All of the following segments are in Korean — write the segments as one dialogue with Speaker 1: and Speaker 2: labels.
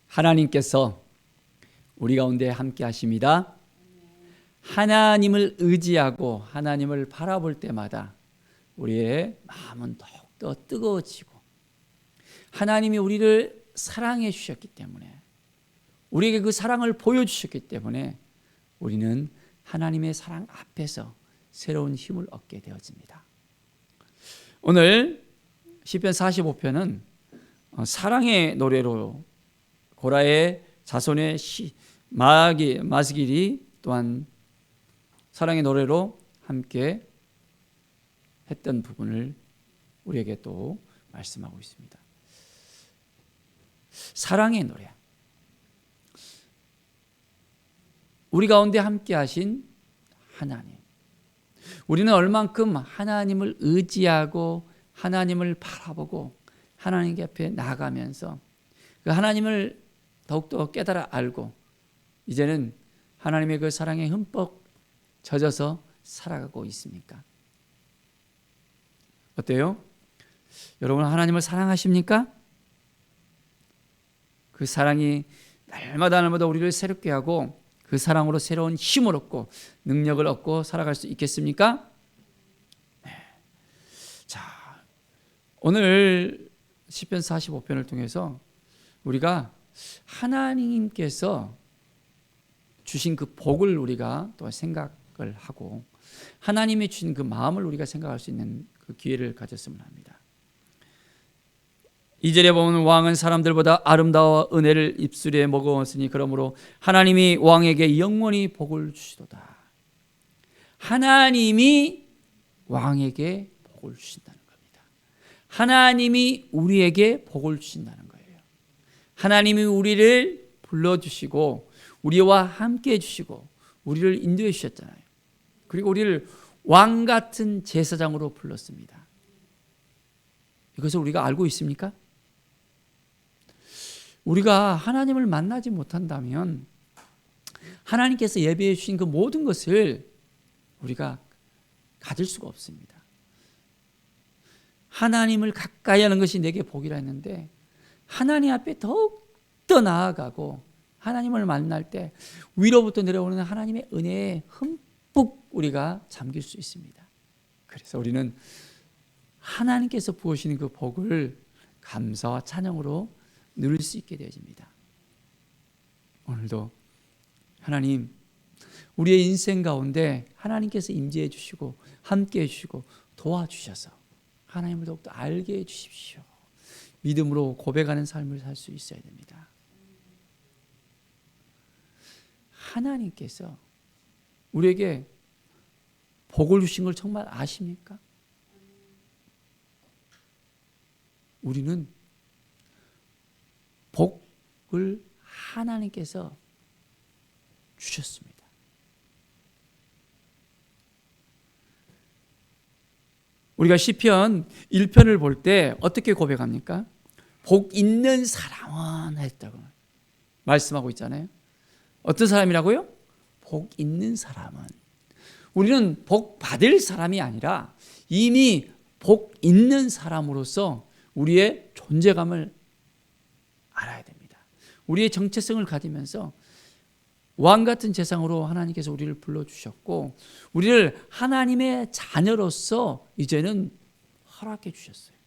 Speaker 1: 하나님께서 우리 가운데 함께 하십니다. 하나님을 의지하고 하나님을 바라볼 때마다 우리의 마음은 더욱더 뜨거워지고, 하나님이 우리를 사랑해 주셨기 때문에, 우리에게 그 사랑을 보여주셨기 때문에 우리는 하나님의 사랑 앞에서 새로운 힘을 얻게 되어집니다. 오늘 시편 45편은 사랑의 노래로 고라의 자손의 마스길이 또한 사랑의 노래로 함께 했던 부분을 우리에게 또 말씀하고 있습니다. 사랑의 노래, 우리 가운데 함께 하신 하나님, 우리는 얼만큼 하나님을 의지하고 하나님을 바라보고 하나님 앞에 나아가면서 그 하나님을 더욱더 깨달아 알고 이제는 하나님의 그 사랑에 흠뻑 젖어서 살아가고 있습니까? 어때요? 여러분, 하나님을 사랑하십니까? 그 사랑이 날마다 우리를 새롭게 하고 그 사랑으로 새로운 힘을 얻고 능력을 얻고 살아갈 수 있겠습니까? 네. 자, 오늘 시편 45편을 통해서 우리가 하나님께서 주신 그 복을 우리가 또 생각을 하고 하나님이 주신 그 마음을 우리가 생각할 수 있는 그 기회를 가졌으면 합니다. 2절에 보면 왕은 사람들보다 아름다워 은혜를 입술에 머금었으니 그러므로 하나님이 왕에게 영원히 복을 주시도다. 하나님이 왕에게 복을 주신다는 겁니다. 하나님이 우리에게 복을 주신다는 거예요. 하나님이 우리를 불러주시고 우리와 함께 해주시고 우리를 인도해 주셨잖아요. 그리고 우리를 왕 같은 제사장으로 불렀습니다. 이것을 우리가 알고 있습니까? 우리가 하나님을 만나지 못한다면 하나님께서 예배해 주신 그 모든 것을 우리가 가질 수가 없습니다. 하나님을 가까이 하는 것이 내게 복이라 했는데 하나님 앞에 더욱더 나아가고 하나님을 만날 때 위로부터 내려오는 하나님의 은혜에 흠뻑 우리가 잠길 수 있습니다. 그래서 우리는 하나님께서 부으시는 그 복을 감사와 찬양으로 누릴 수 있게 되어집니다. 오늘도 하나님, 우리의 인생 가운데 하나님께서 임재해 주시고 함께 해 주시고 도와주셔서 하나님을 더욱더 알게 해 주십시오. 믿음으로 고백하는 삶을 살 수 있어야 됩니다. 하나님께서 우리에게 복을 주신 걸 정말 아십니까? 우리는 복을 하나님께서 주셨습니다. 우리가 시편 1편을 볼 때 어떻게 고백합니까? 복 있는 사람은 했다고 말씀하고 있잖아요. 어떤 사람이라고요? 복 있는 사람은. 우리는 복 받을 사람이 아니라 이미 복 있는 사람으로서 우리의 존재감을 알아야 됩니다. 우리의 정체성을 가지면서 왕 같은 제상으로 하나님께서 우리를 불러주셨고 우리를 하나님의 자녀로서 이제는 허락해 주셨어요.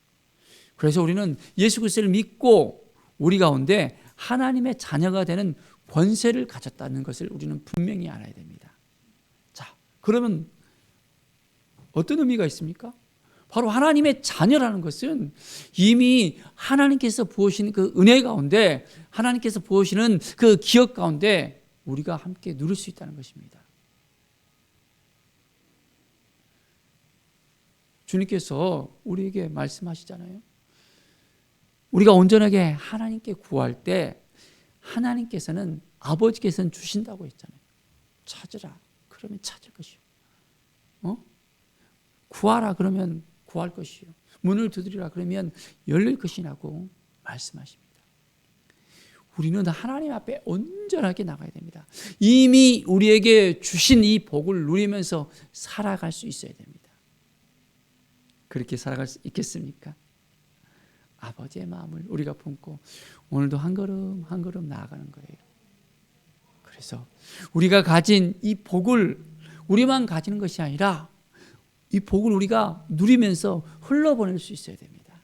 Speaker 1: 그래서 우리는 예수 그리스도를 믿고 우리 가운데 하나님의 자녀가 되는 권세를 가졌다는 것을 우리는 분명히 알아야 됩니다. 자, 그러면 어떤 의미가 있습니까? 바로 하나님의 자녀라는 것은 이미 하나님께서 부으신 그 은혜 가운데 하나님께서 부으시는 그 기억 가운데 우리가 함께 누릴 수 있다는 것입니다. 주님께서 우리에게 말씀하시잖아요. 우리가 온전하게 하나님께 구할 때 하나님께서는 아버지께서는 주신다고 했잖아요. 찾으라 그러면 찾을 것이요. 구하라 그러면 구할 것이요. 문을 두드리라 그러면 열릴 것이라고 말씀하십니다. 우리는 하나님 앞에 온전하게 나가야 됩니다. 이미 우리에게 주신 이 복을 누리면서 살아갈 수 있어야 됩니다. 그렇게 살아갈 수 있겠습니까? 아버지의 마음을 우리가 품고 오늘도 한 걸음 한 걸음 나아가는 거예요. 그래서 우리가 가진 이 복을 우리만 가지는 것이 아니라 이 복을 우리가 누리면서 흘러보낼 수 있어야 됩니다.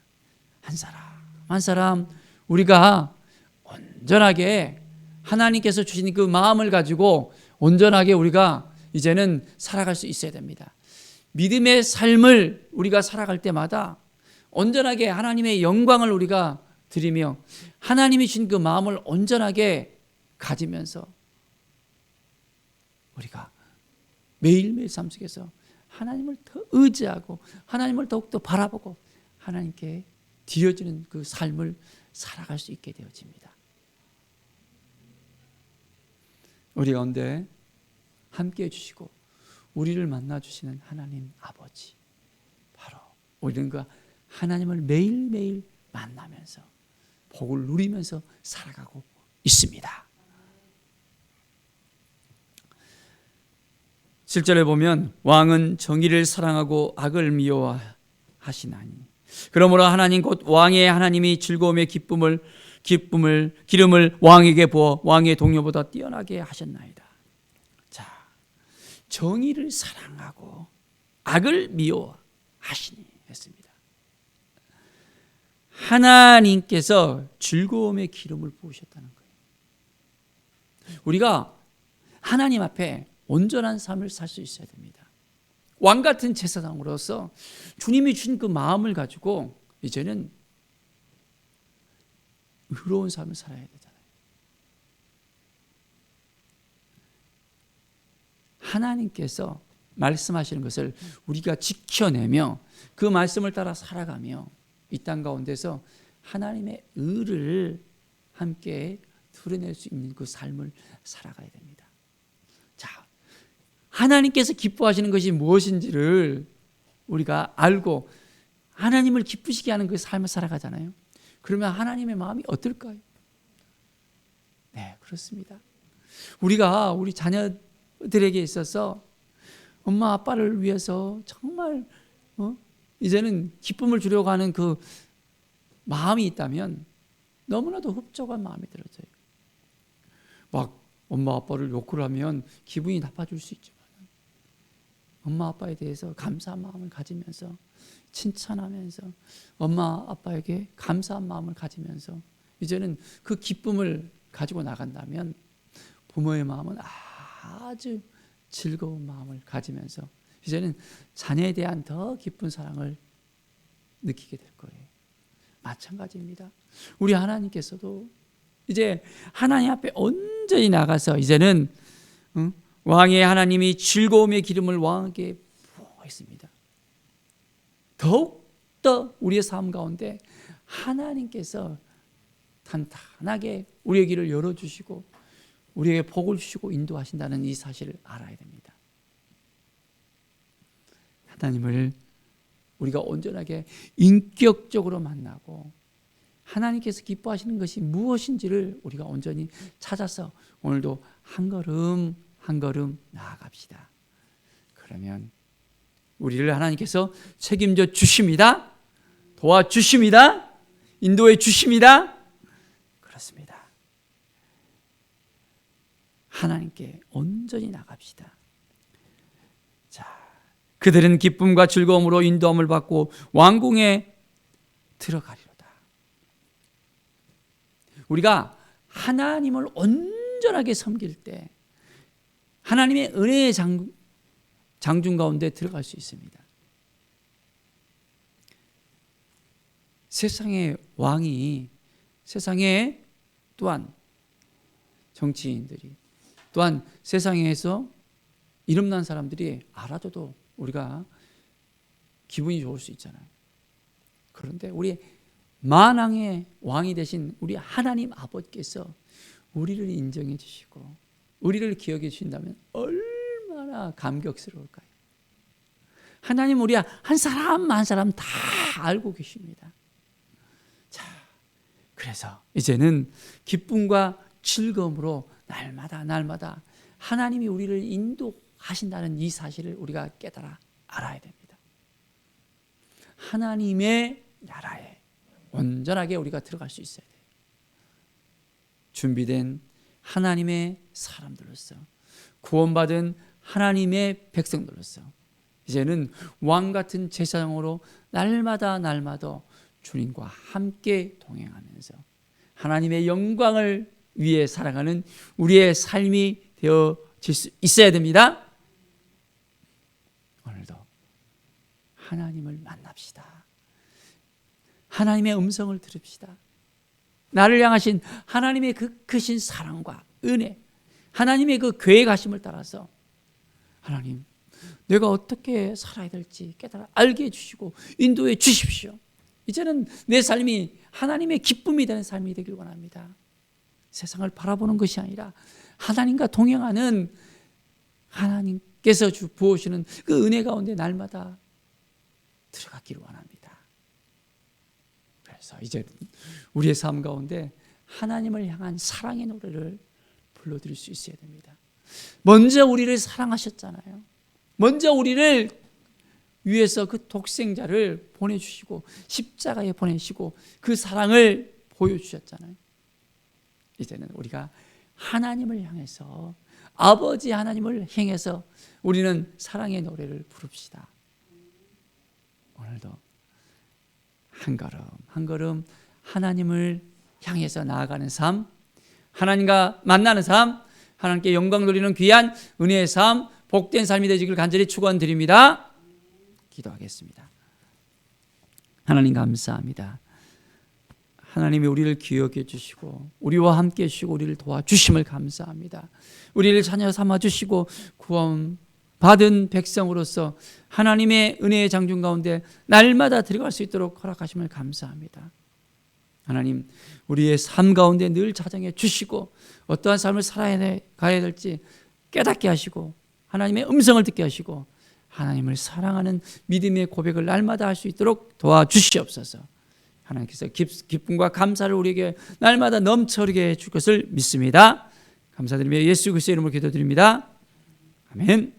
Speaker 1: 한 사람 한 사람 우리가 온전하게 하나님께서 주신 그 마음을 가지고 온전하게 우리가 이제는 살아갈 수 있어야 됩니다. 믿음의 삶을 우리가 살아갈 때마다 온전하게 하나님의 영광을 우리가 드리며 하나님이 주신 그 마음을 온전하게 가지면서 우리가 매일매일 삶 속에서 하나님을 더 의지하고 하나님을 더욱더 바라보고 하나님께 드려지는 그 삶을 살아갈 수 있게 되어집니다. 우리 가운데 함께해 주시고 우리를 만나 주시는 하나님 아버지, 바로 우리는 그 하나님을 매일매일 만나면서 복을 누리면서 살아가고 있습니다. 7절에 보면 왕은 정의를 사랑하고 악을 미워하시나니 그러므로 하나님 곧 왕의 하나님이 즐거움의 기름을 왕에게 부어 왕의 동료보다 뛰어나게 하셨나이다. 자, 정의를 사랑하고 악을 미워하시니 했습니다. 하나님께서 즐거움의 기름을 부으셨다는 거예요. 우리가 하나님 앞에 온전한 삶을 살 수 있어야 됩니다. 왕 같은 제사장으로서 주님이 주신 그 마음을 가지고 이제는 의로운 삶을 살아야 되잖아요. 하나님께서 말씀하시는 것을 우리가 지켜내며 그 말씀을 따라 살아가며 이 땅 가운데서 하나님의 의를 함께 드러낼 수 있는 그 삶을 살아가야 됩니다. 자, 하나님께서 기뻐하시는 것이 무엇인지를 우리가 알고 하나님을 기쁘시게 하는 그 삶을 살아가잖아요. 그러면 하나님의 마음이 어떨까요? 네, 그렇습니다. 우리가 우리 자녀들에게 있어서 엄마 아빠를 위해서 정말 이제는 기쁨을 주려고 하는 그 마음이 있다면 너무나도 흡족한 마음이 들어져요. 막 엄마 아빠를 욕을 하면 기분이 나빠질 수 있지만 엄마 아빠에 대해서 감사한 마음을 가지면서 칭찬하면서 엄마 아빠에게 감사한 마음을 가지면서 이제는 그 기쁨을 가지고 나간다면 부모의 마음은 아주 즐거운 마음을 가지면서 이제는 자녀에 대한 더 깊은 사랑을 느끼게 될 거예요. 마찬가지입니다. 우리 하나님께서도 이제 하나님 앞에 온전히 나가서 이제는 왕의 하나님이 즐거움의 기름을 왕에게 부어있습니다. 더욱더 우리의 삶 가운데 하나님께서 탄탄하게 우리의 길을 열어주시고 우리에게 복을 주시고 인도하신다는 이 사실을 알아야 됩니다. 하나님을 우리가 온전하게 인격적으로 만나고 하나님께서 기뻐하시는 것이 무엇인지를 우리가 온전히 찾아서 오늘도 한 걸음 한 걸음 나아갑시다. 그러면 우리를 하나님께서 책임져 주십니다. 도와주십니다. 인도해 주십니다. 그렇습니다. 하나님께 온전히 나갑시다. 자, 그들은 기쁨과 즐거움으로 인도함을 받고 왕궁에 들어가리로다. 우리가 하나님을 온전하게 섬길 때 하나님의 은혜의 장중 가운데 들어갈 수 있습니다. 세상의 왕이, 세상에 또한 정치인들이, 또한 세상에서 이름난 사람들이 알아줘도 우리가 기분이 좋을 수 있잖아요. 그런데 우리 만왕의 왕이 되신 우리 하나님 아버지께서 우리를 인정해 주시고 우리를 기억해 주신다면 얼마나 감격스러울까요? 하나님 우리 한 사람 한 사람 다 알고 계십니다. 자, 그래서 이제는 기쁨과 즐거움으로 날마다 하나님이 우리를 인도하신다는 이 사실을 우리가 깨달아 알아야 됩니다. 하나님의 나라에 온전하게 우리가 들어갈 수 있어야 돼요. 준비된 하나님의 사람들로서, 구원받은 하나님의 백성들로서 이제는 왕 같은 제사장으로 날마다 주님과 함께 동행하면서 하나님의 영광을 위해 살아가는 우리의 삶이 되어질 수 있어야 됩니다. 오늘도 하나님을 만납시다. 하나님의 음성을 들읍시다. 나를 향하신 하나님의 그 크신 사랑과 은혜, 하나님의 그 계획하심을 따라서 하나님, 내가 어떻게 살아야 될지 깨달아 알게 해주시고 인도해 주십시오. 이제는 내 삶이 하나님의 기쁨이 되는 삶이 되길 원합니다. 세상을 바라보는 것이 아니라 하나님과 동행하는, 하나님께서 부어주시는 그 은혜 가운데 날마다 들어가기를 원합니다. 그래서 이제 우리의 삶 가운데 하나님을 향한 사랑의 노래를 불러드릴 수 있어야 됩니다. 먼저 우리를 사랑하셨잖아요. 먼저 우리를 위해서 그 독생자를 보내주시고 십자가에 보내시고 그 사랑을 보여주셨잖아요. 이제는 우리가 하나님을 향해서, 아버지 하나님을 향해서 우리는 사랑의 노래를 부릅시다. 오늘도 한 걸음 한 걸음 하나님을 향해서 나아가는 삶, 하나님과 만나는 삶, 하나님께 영광 돌리는 귀한 은혜의 삶, 복된 삶이 되시길 간절히 축원드립니다. 기도하겠습니다. 하나님 감사합니다. 하나님이 우리를 기억해 주시고 우리와 함께 해주시고 우리를 도와주심을 감사합니다. 우리를 자녀 삼아주시고 구원받은 백성으로서 하나님의 은혜의 장중 가운데 날마다 들어갈 수 있도록 허락하심을 감사합니다. 하나님, 우리의 삶 가운데 늘 자정해 주시고 어떠한 삶을 살아가야 될지 깨닫게 하시고 하나님의 음성을 듣게 하시고 하나님을 사랑하는 믿음의 고백을 날마다 할 수 있도록 도와주시옵소서. 하나님께서 기쁨과 감사를 우리에게 날마다 넘쳐흐르게 해줄 것을 믿습니다. 감사드리며 예수 그리스도의 이름으로 기도드립니다. 아멘.